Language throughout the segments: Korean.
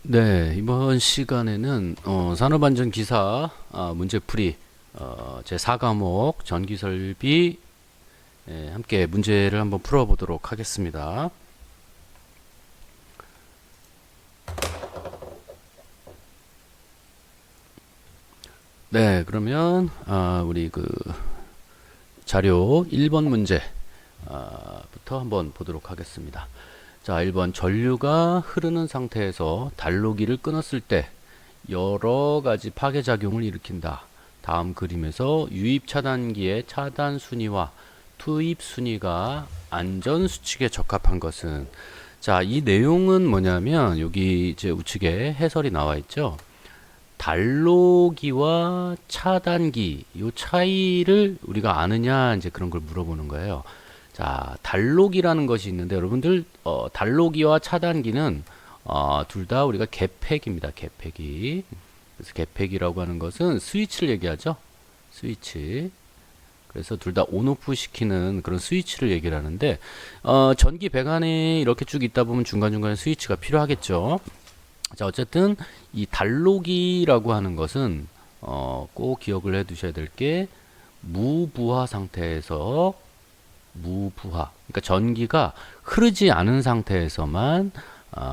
네, 이번 시간에는 산업안전기사 문제풀이 제 4과목 전기설비 함께 문제를 한번 풀어보도록 하겠습니다. 네, 그러면 우리 그 자료 1번 문제 부터 한번 보도록 하겠습니다. 자, 1번 전류가 흐르는 상태에서 단로기를 끊었을 때 여러 가지 파괴작용을 일으킨다. 다음 그림에서 유입 차단기의 차단 순위와 투입 순위가 안전 수칙에 적합한 것은, 자, 이 내용은 뭐냐면 여기 이제 우측에 해설이 나와 있죠. 단로기와 차단기 요 차이를 우리가 아느냐, 이제 그런 걸 물어보는 거예요. 자, 단로기라는 것이 있는데 여러분들 단로기와 차단기는 둘 다 우리가 개폐기입니다. 개폐기. 그래서 개폐기라고 하는 것은 스위치를 얘기하죠. 스위치. 그래서 둘 다 온오프 시키는 그런 스위치를 얘기를 하는데 전기 배관에 이렇게 쭉 있다 보면 중간중간에 스위치가 필요하겠죠. 자, 어쨌든 이 단로기라고 하는 것은 꼭 기억을 해 두셔야 될 게 무부하 상태에서 무부하, 그러니까 전기가 흐르지 않은 상태에서만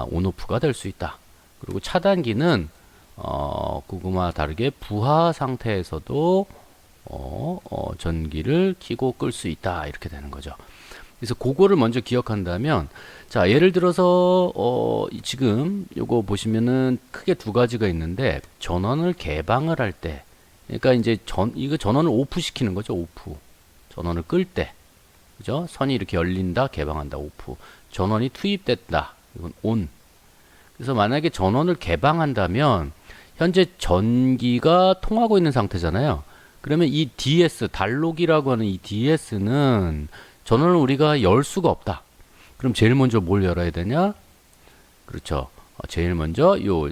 온오프가 될 수 있다. 그리고 차단기는 그거와 다르게 부하 상태에서도 전기를 켜고 끌 수 있다. 이렇게 되는 거죠. 그래서 그거를 먼저 기억한다면, 자, 예를 들어서 지금 요거 보시면은 크게 두 가지가 있는데, 전원을 개방을 할 때, 그러니까 이제 이거 전원을 오프 시키는 거죠. 오프. 전원을 끌 때. 그죠? 선이 이렇게 열린다, 개방한다, 오프. 전원이 투입됐다, 이건 온. 그래서 만약에 전원을 개방한다면 현재 전기가 통하고 있는 상태잖아요. 그러면 이 DS, 단로기라고 하는 이 DS는 전원을 우리가 열 수가 없다. 그럼 제일 먼저 뭘 열어야 되냐? 그렇죠. 제일 먼저 요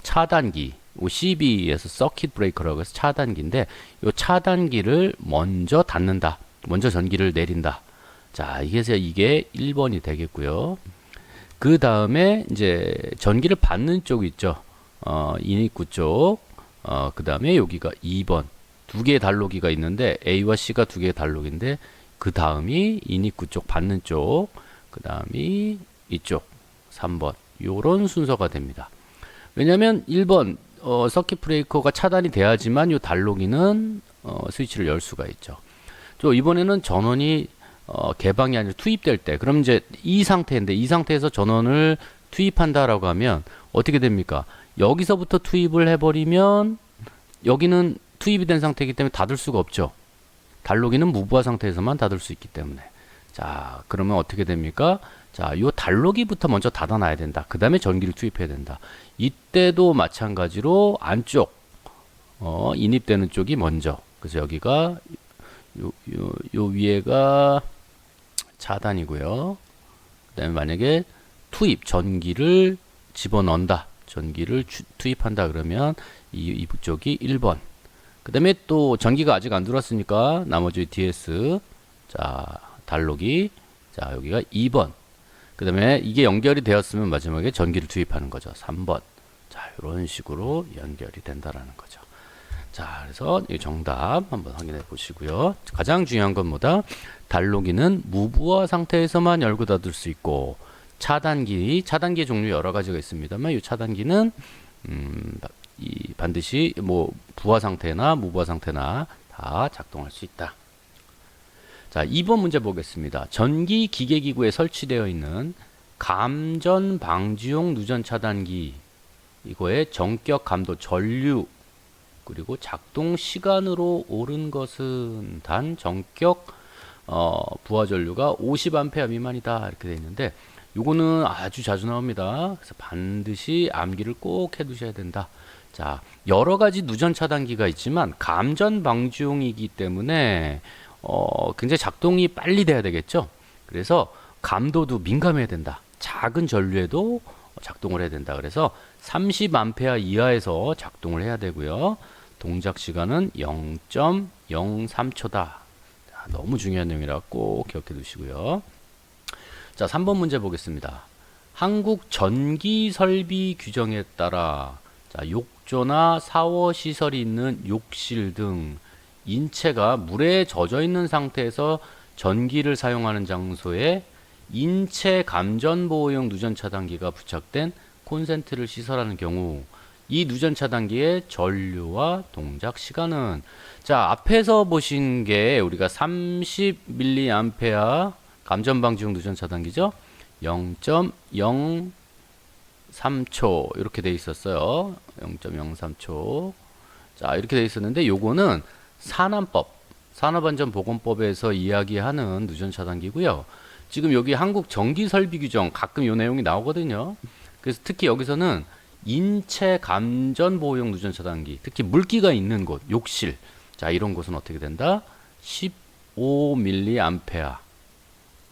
차단기, CB에서 서킷 브레이커라고 해서 차단기인데, 요 차단기를 먼저 닫는다. 먼저 전기를 내린다. 자, 이게 1번이 되겠고요. 그 다음에 이제 전기를 받는 쪽 있죠. 인입구 쪽. 그 다음에 여기가 2번. 두 개의 단로기가 있는데 A와 C가 두 개의 단로기인데 그 다음이 인입구 쪽 받는 쪽. 그 다음이 이쪽 3번. 요런 순서가 됩니다. 왜냐면 1번 서킷 브레이커가 차단이 돼야지만 요 단로기는 스위치를 열 수가 있죠. 또 이번에는 전원이 개방이 아니라 투입될 때, 그럼 이제 이 상태인데 이 상태에서 전원을 투입한다라고 하면 어떻게 됩니까? 여기서부터 투입을 해버리면 여기는 투입이 된 상태이기 때문에 닫을 수가 없죠. 단로기는 무부하 상태에서만 닫을 수 있기 때문에. 자, 그러면 어떻게 됩니까? 자, 요 단로기부터 먼저 닫아놔야 된다. 그 다음에 전기를 투입해야 된다. 이때도 마찬가지로 안쪽 인입되는 쪽이 먼저. 그래서 여기가 요 위에가 차단이고요. 그 다음에 만약에 투입, 전기를 집어넣는다. 전기를 투입한다 그러면 이쪽이 1번. 그 다음에 또 전기가 아직 안 들어왔으니까 나머지 DS, 자, 단로기, 자, 여기가 2번. 그 다음에 이게 연결이 되었으면 마지막에 전기를 투입하는 거죠. 3번. 자, 이런 식으로 연결이 된다라는 거죠. 자, 그래서 이 정답 한번 확인해 보시고요. 가장 중요한 건 뭐다? 단로기는 무부하 상태에서만 열고 닫을 수 있고, 차단기의 종류 여러 가지가 있습니다만, 이 차단기는 반드시 뭐 부하 상태나 무부하 상태나 다 작동할 수 있다. 자, 2번 문제 보겠습니다. 전기 기계기구에 설치되어 있는 감전 방지용 누전 차단기, 이거의 전격 감도 전류 그리고 작동 시간으로 옳은 것은 단 전격 부하 전류가 50A 미만이다, 이렇게 되어 있는데, 요거는 아주 자주 나옵니다. 그래서 반드시 암기를 꼭 해 두셔야 된다. 자, 여러 가지 누전 차단기가 있지만 감전 방지용이기 때문에 굉장히 작동이 빨리 돼야 되겠죠. 그래서 감도도 민감해야 된다. 작은 전류에도 작동을 해야 된다. 그래서 30A 이하에서 작동을 해야 되고요. 동작 시간은 0.03초다. 너무 중요한 내용이라 꼭 기억해 두시고요. 자, 3번 문제 보겠습니다. 한국 전기 설비 규정에 따라 자, 욕조나 샤워 시설이 있는 욕실 등 인체가 물에 젖어 있는 상태에서 전기를 사용하는 장소에 인체 감전 보호용 누전 차단기가 부착된 콘센트를 시설하는 경우 이 누전 차단기의 전류와 동작 시간은 자, 앞에서 보신 게 우리가 30mA 감전 방지용 누전 차단기죠. 0.03초 이렇게 돼 있었어요. 0.03초. 자, 이렇게 돼 있었는데 요거는 산업안전보건법에서 이야기하는 누전 차단기고요. 지금 여기 한국 전기설비규정 가끔 요 내용이 나오거든요. 그래서 특히 여기서는 인체 감전 보호용 누전 차단기, 특히 물기가 있는 곳, 욕실. 자, 이런 곳은 어떻게 된다? 15mA.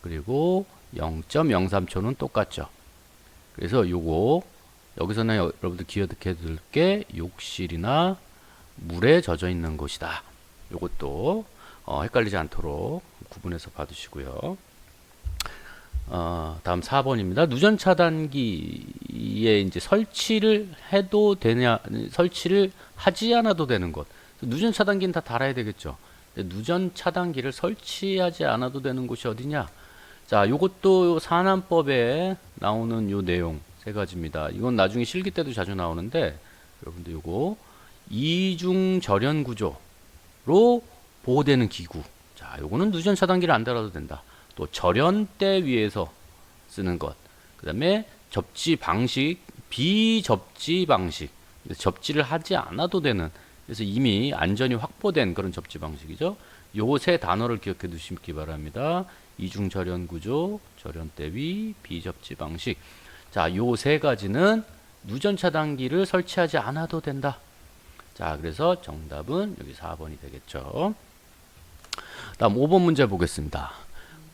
그리고 0.03초는 똑같죠. 그래서 요거 여기서는 여러분들 기억해 둘 게 욕실이나 물에 젖어 있는 곳이다. 요것도 헷갈리지 않도록 구분해서 봐두시고요. 다음 4번입니다. 누전 차단기에 이제 설치를 해도 되냐, 설치를 하지 않아도 되는 것. 누전 차단기는 다 달아야 되겠죠. 누전 차단기를 설치하지 않아도 되는 곳이 어디냐? 자, 요것도 산안법에 나오는 요 내용 세 가지입니다. 이건 나중에 실기 때도 자주 나오는데 여러분들 요거 이중 절연 구조로 보호되는 기구. 자, 요거는 누전 차단기를 안 달아도 된다. 또 절연대 위에서 쓰는 것. 그다음에 접지 방식, 비접지 방식. 접지를 하지 않아도 되는. 그래서 이미 안전이 확보된 그런 접지 방식이죠. 요 세 단어를 기억해 두시기 바랍니다. 이중 절연 구조, 절연대 위, 비접지 방식. 자, 요 세 가지는 누전 차단기를 설치하지 않아도 된다. 자, 그래서 정답은 여기 4번이 되겠죠. 다음 5번 문제 보겠습니다.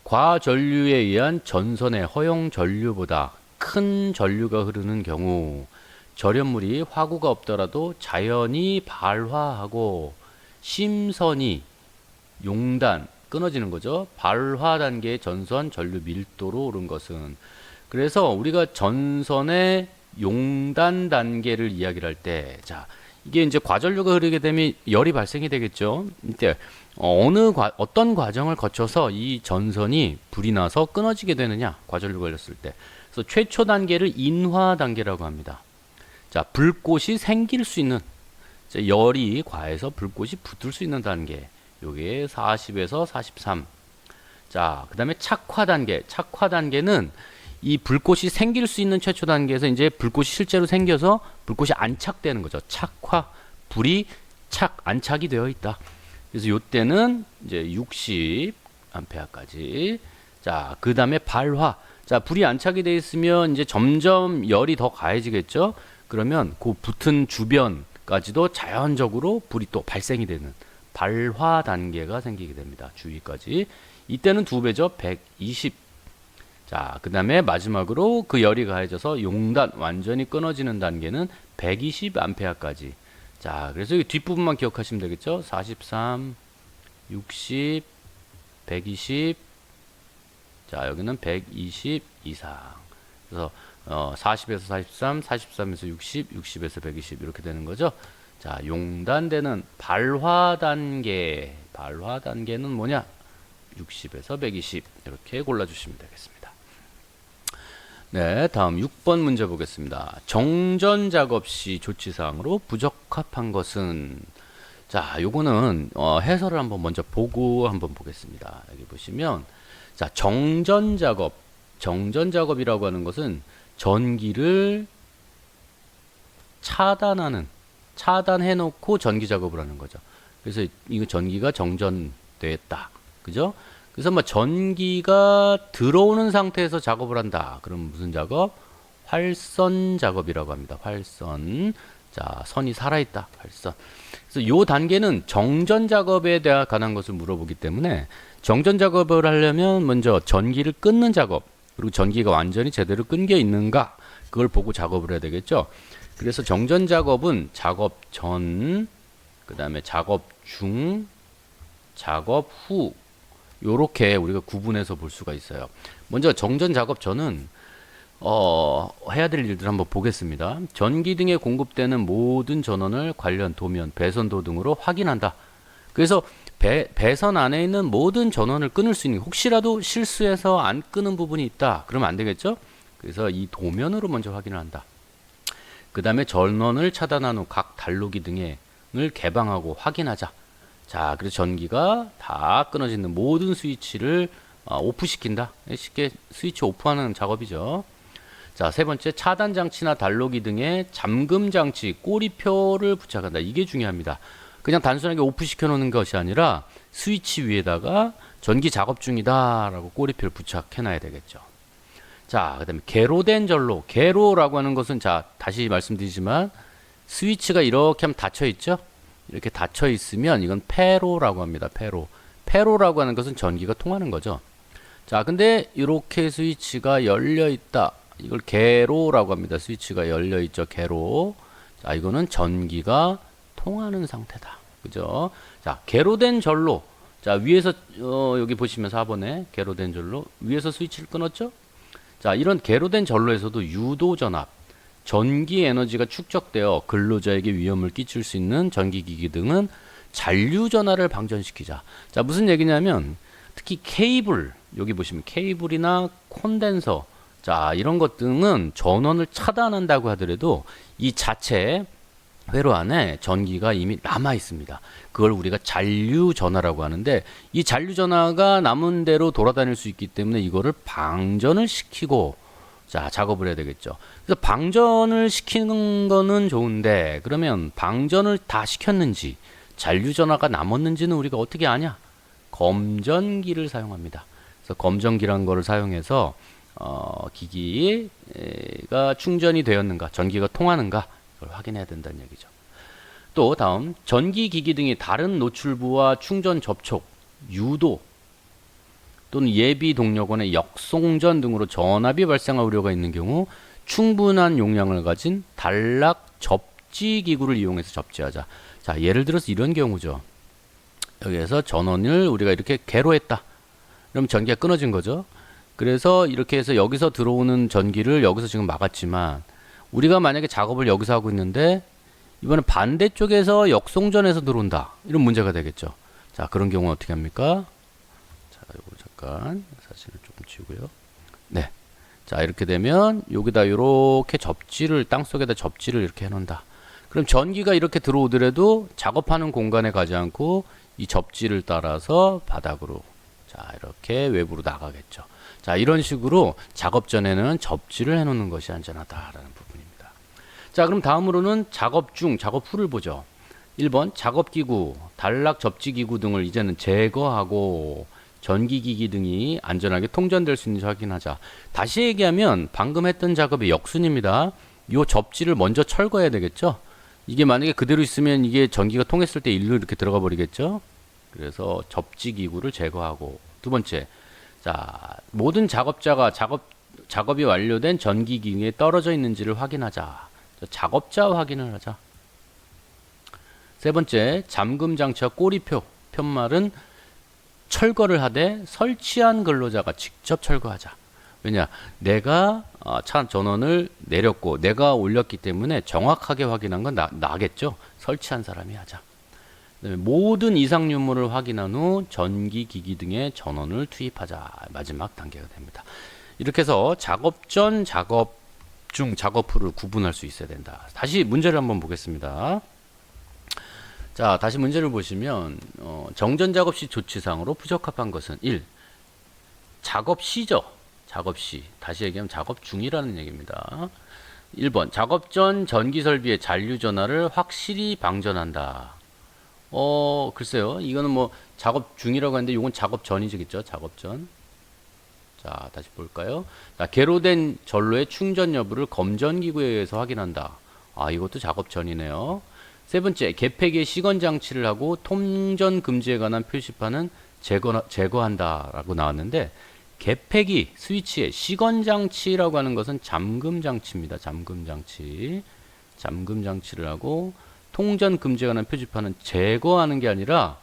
과전류에 의한 전선의 허용 전류보다 큰 전류가 흐르는 경우 절연물이 화구가 없더라도 자연히 발화하고 심선이 용단 끊어지는 거죠. 발화 단계의 전선 전류 밀도로 오른 것은 그래서 우리가 전선의 용단 단계를 이야기를 할 때 자, 이게 이제 과전류가 흐르게 되면 열이 발생이 되겠죠. 이때 어떤 과정을 거쳐서 이 전선이 불이 나서 끊어지게 되느냐? 과전류 걸렸을 때. 그래서 최초 단계를 인화 단계라고 합니다. 자, 불꽃이 생길 수 있는 자, 열이 과해서 불꽃이 붙을 수 있는 단계. 요게 40에서 43. 자, 그다음에 착화 단계. 착화 단계는 이 불꽃이 생길 수 있는 최초 단계에서 이제 불꽃이 실제로 생겨서 불꽃이 안착되는 거죠. 착화, 불이 안착이 되어 있다. 그래서 요때는 이제 60A까지. 자, 그 다음에 발화. 자, 불이 안착이 되어 있으면 이제 점점 열이 더 가해지겠죠. 그러면 그 붙은 주변까지도 자연적으로 불이 또 발생이 되는 발화 단계가 생기게 됩니다. 주위까지. 이때는 2배죠. 120. 자, 그 다음에 마지막으로 그 열이 가해져서 용단, 완전히 끊어지는 단계는 120A까지. 자, 그래서 이 뒷부분만 기억하시면 되겠죠. 43, 60, 120. 자, 여기는 120 이상. 그래서 40에서 43, 43에서 60, 60에서 120 이렇게 되는 거죠. 자, 용단되는 발화 단계. 발화 단계는 뭐냐? 60에서 120 이렇게 골라주시면 되겠습니다. 네, 다음 6번 문제 보겠습니다. 정전 작업 시 조치사항으로 부적합한 것은 자, 요거는 해설을 한번 먼저 보고 한번 보겠습니다. 여기 보시면 자, 정전 작업이라고 하는 것은 전기를 차단해 놓고 전기 작업을 하는 거죠. 그래서 이거 전기가 정전됐다. 그죠? 그래서 뭐 전기가 들어오는 상태에서 작업을 한다. 그럼 무슨 작업? 활선 작업이라고 합니다. 활선. 자, 선이 살아있다. 활선. 그래서 요 단계는 정전 작업에 관한 것을 물어보기 때문에 정전 작업을 하려면 먼저 전기를 끊는 작업, 그리고 전기가 완전히 제대로 끊겨 있는가, 그걸 보고 작업을 해야 되겠죠. 그래서 정전 작업은 작업 전, 그 다음에 작업 중, 작업 후, 요렇게 우리가 구분해서 볼 수가 있어요. 먼저 정전 작업 전은 해야 될 일들 한번 보겠습니다. 전기 등에 공급되는 모든 전원을 관련 도면, 배선도 등으로 확인한다. 그래서 배선 안에 있는 모든 전원을 끊을 수 있는, 혹시라도 실수해서 안 끄는 부분이 있다. 그러면 안 되겠죠? 그래서 이 도면으로 먼저 확인을 한다. 그 다음에 전원을 차단한 후 각 단로기 등을 개방하고 확인하자. 자, 그래서 전기가 다 끊어지는 모든 스위치를 오프시킨다. 쉽게 스위치 오프하는 작업이죠. 자, 세 번째, 차단 장치나 단로기 등의 잠금 장치, 꼬리표를 부착한다. 이게 중요합니다. 그냥 단순하게 오프 시켜 놓는 것이 아니라 스위치 위에다가 전기 작업 중이다라고 꼬리표를 부착해 놔야 되겠죠. 자, 그다음에 개로된 전로. 개로라고 하는 것은, 자, 다시 말씀드리지만 스위치가 이렇게 하면 닫혀 있죠? 이렇게 닫혀 있으면 이건 폐로라고 합니다. 폐로. 폐로라고 하는 것은 전기가 통하는 거죠. 자, 근데 이렇게 스위치가 열려 있다. 이걸 개로라고 합니다. 스위치가 열려 있죠. 개로. 자, 이거는 전기가 통하는 상태다. 그죠? 자, 개로된 전로. 자, 위에서 여기 보시면 4번에 개로된 전로. 위에서 스위치를 끊었죠? 자, 이런 개로된 전로에서도 유도 전압, 전기 에너지가 축적되어 근로자에게 위험을 끼칠 수 있는 전기기기 등은 잔류 전하를 방전시키자. 자, 무슨 얘기냐면 특히 케이블, 여기 보시면 케이블이나 콘덴서, 자, 이런 것 등은 전원을 차단한다고 하더라도 이 자체 회로 안에 전기가 이미 남아 있습니다. 그걸 우리가 잔류 전하라고 하는데, 이 잔류 전하가 남은 대로 돌아다닐 수 있기 때문에 이거를 방전을 시키고, 자, 작업을 해야 되겠죠. 그래서 방전을 시키는 거는 좋은데, 그러면 방전을 다 시켰는지 잔류 전하가 남았는지는 우리가 어떻게 아냐? 검전기를 사용합니다. 그래서 검전기란 거를 사용해서 기기가 충전이 되었는가, 전기가 통하는가, 이걸 확인해야 된다는 얘기죠. 또 다음, 전기기기 등이 다른 노출부와 충전 접촉, 유도 또는 예비 동력원의 역송전 등으로 전압이 발생할 우려가 있는 경우 충분한 용량을 가진 단락 접지 기구를 이용해서 접지하자. 자, 예를 들어서 이런 경우죠. 여기에서 전원을 우리가 이렇게 개로했다. 그럼 전기가 끊어진 거죠. 그래서 이렇게 해서 여기서 들어오는 전기를 여기서 지금 막았지만, 우리가 만약에 작업을 여기서 하고 있는데 이번에 반대쪽에서 역송전에서 들어온다. 이런 문제가 되겠죠. 자, 그런 경우는 어떻게 합니까? 자, 요거 잠깐 사진을 조금 지우고요. 네. 자, 이렇게 되면 여기다 이렇게 접지를, 땅속에다 접지를 이렇게 해놓는다. 그럼 전기가 이렇게 들어오더라도 작업하는 공간에 가지 않고 이 접지를 따라서 바닥으로, 자, 이렇게 외부로 나가겠죠. 자, 이런 식으로 작업 전에는 접지를 해놓는 것이 안전하다라는 부분입니다. 자, 그럼 다음으로는 작업 중, 작업 후를 보죠. 1번, 작업기구, 단락 접지기구 등을 이제는 제거하고 전기기기 등이 안전하게 통전될 수 있는지 확인하자. 다시 얘기하면 방금 했던 작업의 역순입니다. 이 접지를 먼저 철거해야 되겠죠. 이게 만약에 그대로 있으면 이게 전기가 통했을 때 일로 이렇게 들어가 버리겠죠. 그래서 접지기구를 제거하고. 두 번째, 자, 모든 작업자가 작업이 완료된 전기기기에 떨어져 있는지를 확인하자. 작업자 확인을 하자. 세 번째, 잠금 장치와 꼬리표, 편말은 철거를 하되 설치한 근로자가 직접 철거하자. 왜냐, 내가 차 전원을 내렸고 내가 올렸기 때문에 정확하게 확인한 건 나겠죠. 설치한 사람이 하자. 그다음에 모든 이상 유무를 확인한 후 전기기기 등의 전원을 투입하자. 마지막 단계가 됩니다. 이렇게 해서 작업 전, 작업 중, 작업 후를 구분할 수 있어야 된다. 다시 문제를 한번 보겠습니다. 자, 다시 문제를 보시면 정전 작업 시 조치상으로 부적합한 것은 1. 작업 시죠. 작업 시. 다시 얘기하면 작업 중이라는 얘기입니다. 1번. 작업 전 전기 설비의 잔류 전하를 확실히 방전한다. 글쎄요. 이거는 뭐 작업 중이라고 하는데 이건 작업 전이겠죠. 작업 전. 자, 다시 볼까요? 자, 개로된 전로의 충전 여부를 검전기구에 의해서 확인한다. 아, 이것도 작업 전이네요. 세 번째, 개폐기의 시건 장치를 하고 통전 금지에 관한 표시판은 제거한다라고 나왔는데, 개폐기 스위치의 시건 장치라고 하는 것은 잠금 장치입니다. 잠금 장치. 잠금 장치를 하고 통전 금지에 관한 표시판은 제거하는 게 아니라,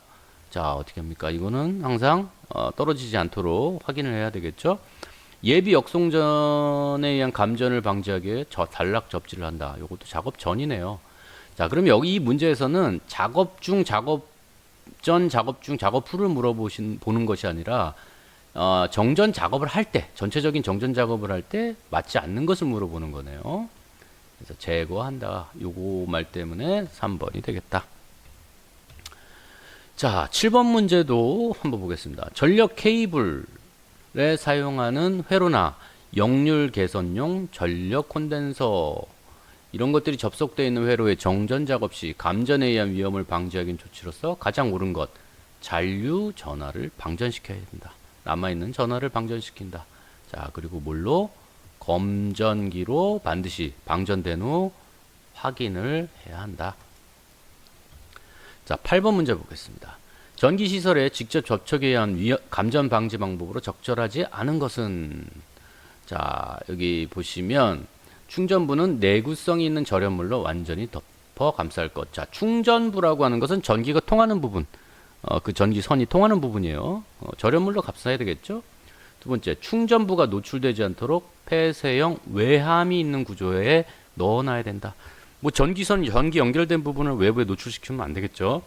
자, 어떻게 합니까? 이거는 항상 떨어지지 않도록 확인을 해야 되겠죠. 예비 역송전에 의한 감전을 방지하기 위해 단락 접지를 한다. 요것도 작업 전이네요. 자, 그럼 여기 이 문제에서는 작업 중, 작업 전, 작업 중, 작업 후를 보는 것이 아니라 정전 작업을 할 때, 전체적인 정전 작업을 할 때 맞지 않는 것을 물어보는 거네요. 그래서 제거한다. 요거 말 때문에 3번이 되겠다. 자, 7번 문제도 한번 보겠습니다. 전력 케이블에 사용하는 회로나 역률 개선용 전력 콘덴서 이런 것들이 접속되어 있는 회로의 정전 작업 시 감전에 의한 위험을 방지하기 위한 조치로서 가장 옳은 것, 잔류 전하를 방전시켜야 된다. 남아있는 전하를 방전시킨다. 자, 그리고 뭘로? 검전기로 반드시 방전된 후 확인을 해야 한다. 자, 8번 문제 보겠습니다. 전기시설에 직접 접촉에 의한 감전 방지 방법으로 적절하지 않은 것은? 자, 여기 보시면 충전부는 내구성이 있는 절연물로 완전히 덮어 감쌀 것. 자, 충전부라고 하는 것은 전기가 통하는 부분, 그 전기선이 통하는 부분이에요. 절연물로 감싸야 되겠죠? 두 번째, 충전부가 노출되지 않도록 폐쇄형 외함이 있는 구조에 넣어놔야 된다. 뭐 전기 연결된 부분을 외부에 노출시키면 안 되겠죠?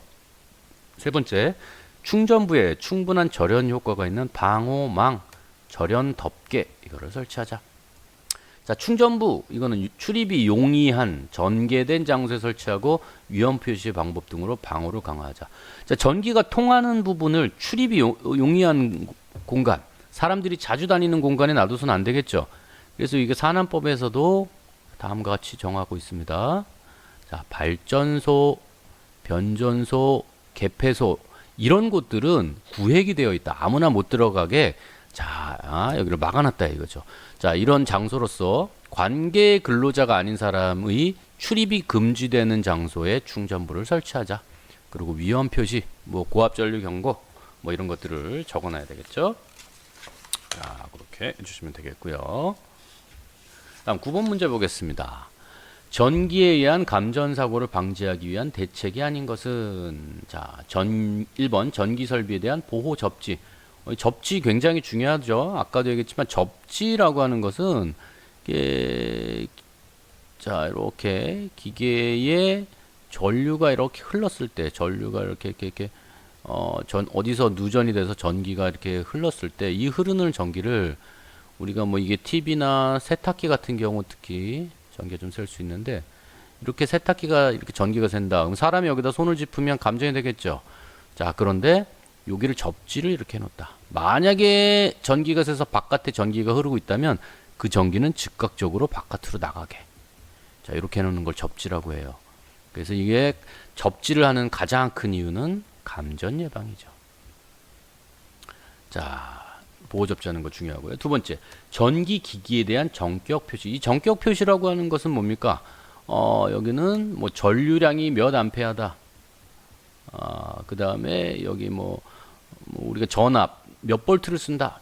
세 번째, 충전부에 충분한 절연 효과가 있는 방호망, 절연 덮개 이거를 설치하자. 자, 충전부 이거는 출입이 용이한 전개된 장소에 설치하고 위험 표시 방법 등으로 방호를 강화하자. 자, 전기가 통하는 부분을 출입이 용이한 공간, 사람들이 자주 다니는 공간에 놔둬서는 안 되겠죠. 그래서 이게 산안법에서도 다음과 같이 정하고 있습니다. 자, 발전소, 변전소, 개폐소 이런 곳들은 구획이 되어 있다. 아무나 못 들어가게 자, 여기를 막아놨다 이거죠. 자, 이런 장소로서 관계 근로자가 아닌 사람의 출입이 금지되는 장소에 충전부를 설치하자. 그리고 위험 표시, 뭐 고압 전류 경고, 뭐 이런 것들을 적어놔야 되겠죠. 자, 그렇게 해주시면 되겠고요. 다음 9번 문제 보겠습니다. 전기에 의한 감전 사고를 방지하기 위한 대책이 아닌 것은? 자, 1번 전기 설비에 대한 보호 접지. 접지 굉장히 중요하죠. 아까도 얘기했지만 접지라고 하는 것은 이게 자, 이렇게 기계에 전류가 이렇게 흘렀을 때, 전류가 이렇게 어디서 누전이 돼서 전기가 이렇게 흘렀을 때 이 흐르는 전기를 우리가 뭐 이게 TV나 세탁기 같은 경우 특히 전기가 좀 셀 수 있는데 이렇게 세탁기가 이렇게 전기가 샌다. 그럼 사람이 여기다 손을 짚으면 감전이 되겠죠. 자, 그런데 여기를 접지를 이렇게 해놓다. 만약에 전기가 새서 바깥에 전기가 흐르고 있다면 그 전기는 즉각적으로 바깥으로 나가게. 자, 이렇게 해놓는 걸 접지라고 해요. 그래서 이게 접지를 하는 가장 큰 이유는 감전 예방이죠. 자, 보호 접지하는 거 중요하고요. 두 번째, 전기 기기에 대한 전격 표시. 이 전격 표시라고 하는 것은 뭡니까? 여기는 뭐 전류량이 몇 암페어다. 그 다음에 여기 뭐 우리가 전압 몇 볼트를 쓴다.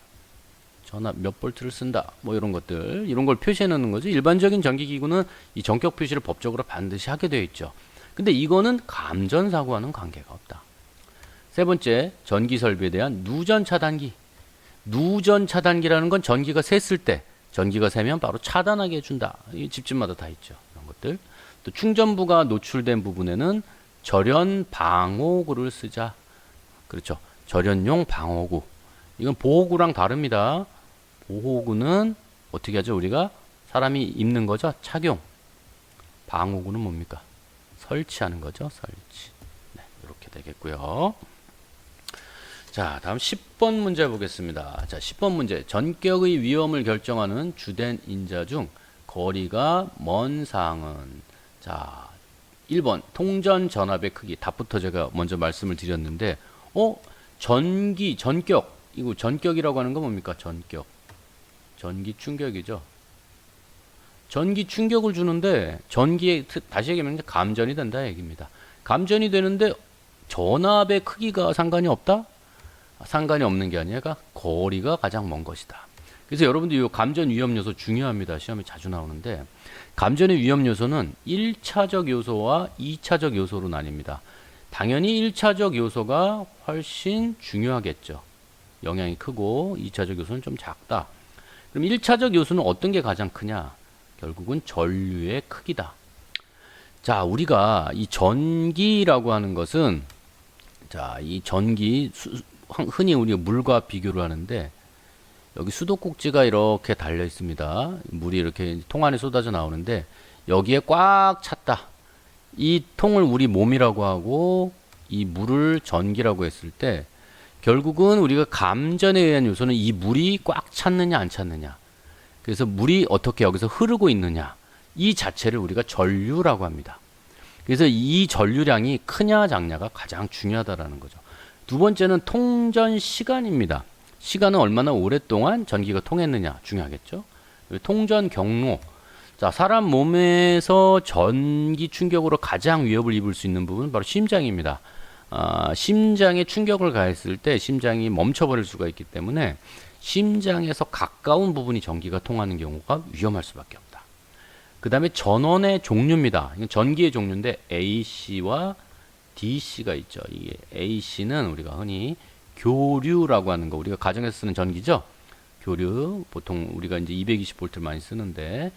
전압 몇 볼트를 쓴다. 뭐 이런 것들, 이런 걸 표시해 놓는 거죠. 일반적인 전기기구는 이 전격 표시를 법적으로 반드시 하게 되어 있죠. 근데 이거는 감전 사고와는 관계가 없다. 세 번째, 전기 설비에 대한 누전 차단기. 누전 차단기라는 건 전기가 샜을 때, 전기가 새면 바로 차단하게 해준다. 이 집집마다 다 있죠. 이런 것들. 또 충전부가 노출된 부분에는 절연 방호구를 쓰자. 그렇죠. 절연용 방호구. 이건 보호구랑 다릅니다. 보호구는 어떻게 하죠? 우리가 사람이 입는 거죠. 착용. 방호구는 뭡니까? 설치하는 거죠. 설치. 네, 이렇게 되겠고요. 자, 다음 10번 문제 보겠습니다. 자, 10번 문제. 전격의 위험을 결정하는 주된 인자 중 거리가 먼 사항은? 자, 1번 통전 전압의 크기. 답부터 제가 먼저 말씀을 드렸는데 전격. 이거 전격이라고 하는 건 뭡니까? 전격. 전기 충격이죠. 전기 충격을 주는데 전기에 다시 얘기하면 감전이 된다 얘기입니다. 감전이 되는데 전압의 크기가 상관이 없다? 상관이 없는 게 아니라 거리가 가장 먼 것이다. 그래서 여러분들 이 감전 위험 요소 중요합니다. 시험에 자주 나오는데 감전의 위험 요소는 1차적 요소와 2차적 요소로 나뉩니다. 당연히 1차적 요소가 훨씬 중요하겠죠. 영향이 크고 2차적 요소는 좀 작다. 그럼 1차적 요소는 어떤 게 가장 크냐? 결국은 전류의 크기다. 자, 우리가 이 전기라고 하는 것은, 자, 이 전기, 흔히 우리가 물과 비교를 하는데, 여기 수도꼭지가 이렇게 달려 있습니다. 물이 이렇게 통 안에 쏟아져 나오는데, 여기에 꽉 찼다. 이 통을 우리 몸이라고 하고, 이 물을 전기라고 했을 때, 결국은 우리가 감전에 의한 요소는 이 물이 꽉 찼느냐 안 찼느냐. 그래서 물이 어떻게 여기서 흐르고 있느냐. 이 자체를 우리가 전류라고 합니다. 그래서 이 전류량이 크냐 작냐가 가장 중요하다라는 거죠. 두 번째는 통전 시간입니다. 시간은 얼마나 오랫동안 전기가 통했느냐 중요하겠죠. 통전 경로. 자, 사람 몸에서 전기 충격으로 가장 위협을 입을 수 있는 부분은 바로 심장입니다. 심장에 충격을 가했을 때 심장이 멈춰버릴 수가 있기 때문에 심장에서 가까운 부분이 전기가 통하는 경우가 위험할 수밖에 없다. 그 다음에 전원의 종류입니다. 이건 전기의 종류인데 AC와 DC가 있죠. 이게 AC는 우리가 흔히 교류라고 하는 거, 우리가 가정에서 쓰는 전기죠. 교류, 보통 우리가 이제 220V를 많이 쓰는데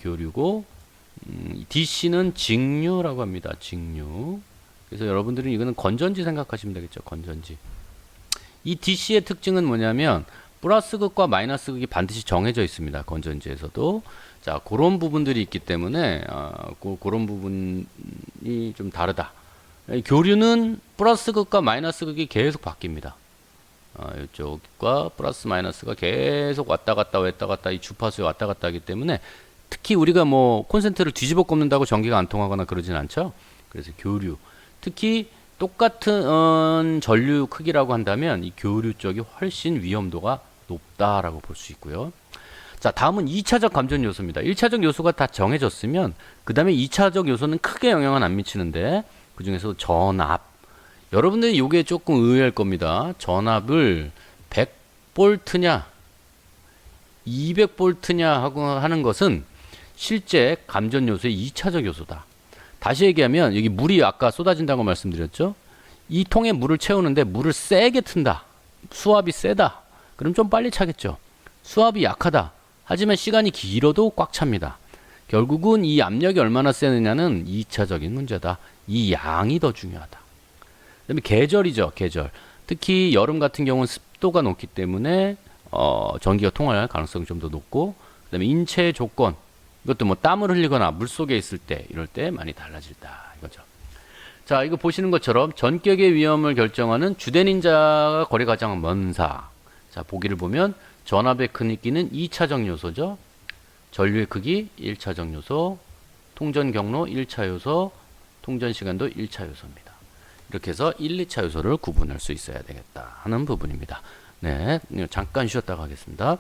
교류고, DC는 직류라고 합니다. 직류. 그래서 여러분들은 이거는 건전지 생각하시면 되겠죠. 건전지. 이 DC의 특징은 뭐냐면 플러스 극과 마이너스 극이 반드시 정해져 있습니다. 건전지에서도. 자, 그런 부분들이 있기 때문에 그런 부분이 좀 다르다. 교류는 플러스 극과 마이너스 극이 계속 바뀝니다. 이쪽과 플러스 마이너스가 계속 왔다 갔다 왔다 갔다 이 주파수에 왔다 갔다 하기 때문에 특히 우리가 뭐 콘센트를 뒤집어 꼽는다고 전기가 안 통하거나 그러진 않죠. 그래서 교류. 특히 똑같은 전류 크기라고 한다면 이 교류 쪽이 훨씬 위험도가 높다라고 볼 수 있고요. 자, 다음은 2차적 감전 요소입니다. 1차적 요소가 다 정해졌으면 그 다음에 2차적 요소는 크게 영향은 안 미치는데 그 중에서 전압. 여러분들이 이게 조금 의외할 겁니다. 전압을 100볼트냐 200볼트냐 하고 하는 것은 실제 감전 요소의 2차적 요소다. 다시 얘기하면 여기 물이 아까 쏟아진다고 말씀드렸죠. 이 통에 물을 채우는데 물을 세게 튼다. 수압이 세다. 그럼 좀 빨리 차겠죠. 수압이 약하다. 하지만 시간이 길어도 꽉 찹니다. 결국은 이 압력이 얼마나 세느냐는 2차적인 문제다. 이 양이 더 중요하다. 그 다음에 계절이죠. 계절. 특히 여름 같은 경우는 습도가 높기 때문에 전기가 통할 가능성이 좀 더 높고, 그 다음에 인체의 조건. 이것도 뭐 땀을 흘리거나 물속에 있을 때 이럴 때 많이 달라질다 이거죠. 자, 이거 보시는 것처럼 전격의 위험을 결정하는 주된 인자가 거리가 가장 먼 사. 자, 보기를 보면 전압의 크기는 2차적 요소죠. 전류의 크기 1차적 요소, 통전 경로 1차 요소, 통전 시간도 1차 요소입니다. 이렇게 해서 1, 2차 요소를 구분할 수 있어야 되겠다 하는 부분입니다. 네, 잠깐 쉬었다 가겠습니다.